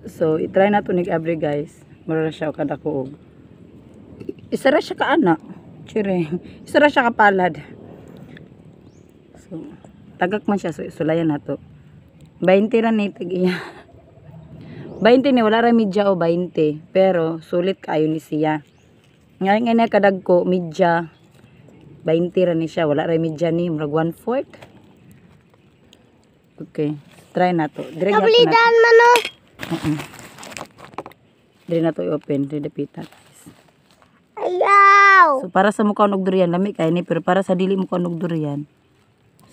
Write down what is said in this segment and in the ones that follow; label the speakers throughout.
Speaker 1: So, itry na to nig-abri guys. Mura siya kada kuog. Isa ra siya ka ana. Chiring. Isa ra siya ka palad. So, tagak man siya. So, sulayan na to. 20 ra ni tag-iya. 20 ni wala ra midya o 20. Pero, sulit kayo ni siya. Ngayon na kadag ko, midya. 20 ra ni siya. Wala ra midya ni. Murag 1/4. Okay. Try na to.
Speaker 2: Kablidan man o.
Speaker 1: Dire na to i-open. Dire dapita.
Speaker 2: Ayaw.
Speaker 1: So, para sa mukha og durian, lami kayo ni. Pero para sa dili mukha og durian,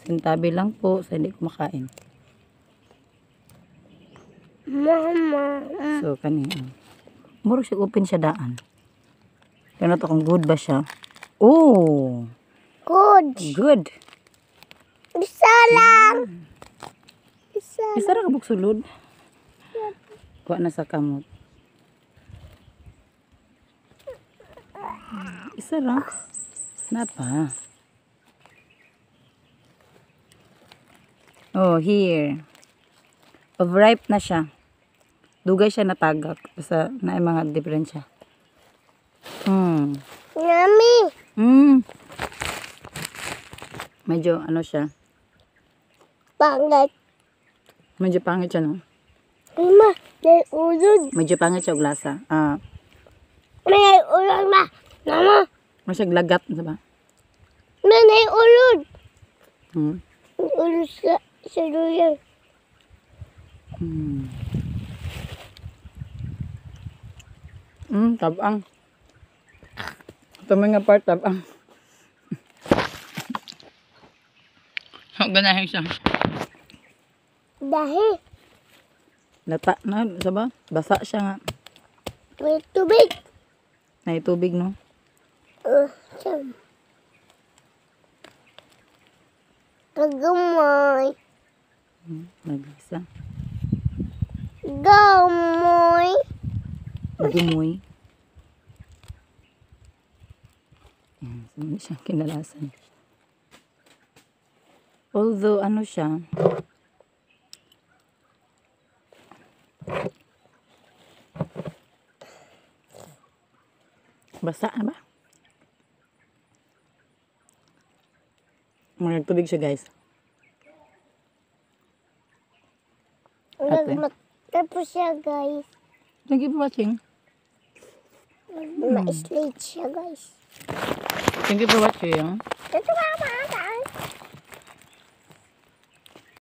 Speaker 1: sintabi lang po sa hindi kumakain.
Speaker 2: Mama.
Speaker 1: So, kanina. Muro siya open siya daan. Kaya na to kung good ba siya. Oh!
Speaker 2: Good.
Speaker 1: Good.
Speaker 2: Isa lang.
Speaker 1: Isa ra ka buksulod. Kuha na sa kamot. Isa ra. Napa? Oh, here. Overripe na siya. Dugay siya natagak. Basta na mga diferensya.
Speaker 2: Yummy.
Speaker 1: Medyo ano siya.
Speaker 2: Pangit.
Speaker 1: Medyo pangit siya, no?
Speaker 2: Ima, may ulod.
Speaker 1: Medyo pangit siya og lasa.
Speaker 2: May ulod na. Mama,
Speaker 1: Masyag lagat, diba?
Speaker 2: may ulod.
Speaker 1: Hmm.
Speaker 2: May ulod sa duyan.
Speaker 1: Tabang. Ito mga part, tabang. Ganahin siya.
Speaker 2: Dahil
Speaker 1: Lata na, diba? Basa siya nga.
Speaker 2: may tubig.
Speaker 1: May tubig, no?
Speaker 2: Siyam. Gamoy.
Speaker 1: Naglisa.
Speaker 2: Gamoy.
Speaker 1: Gumoy. Yan, sabi siya kinalasan. Although, ano siya, basa na ba? Magtubig siya, guys. Ate.
Speaker 2: Tapos siya, guys.
Speaker 1: Thank you for watching.
Speaker 2: Ma-slate siya, guys.
Speaker 1: Thank you for watching.
Speaker 2: Ito nga, mga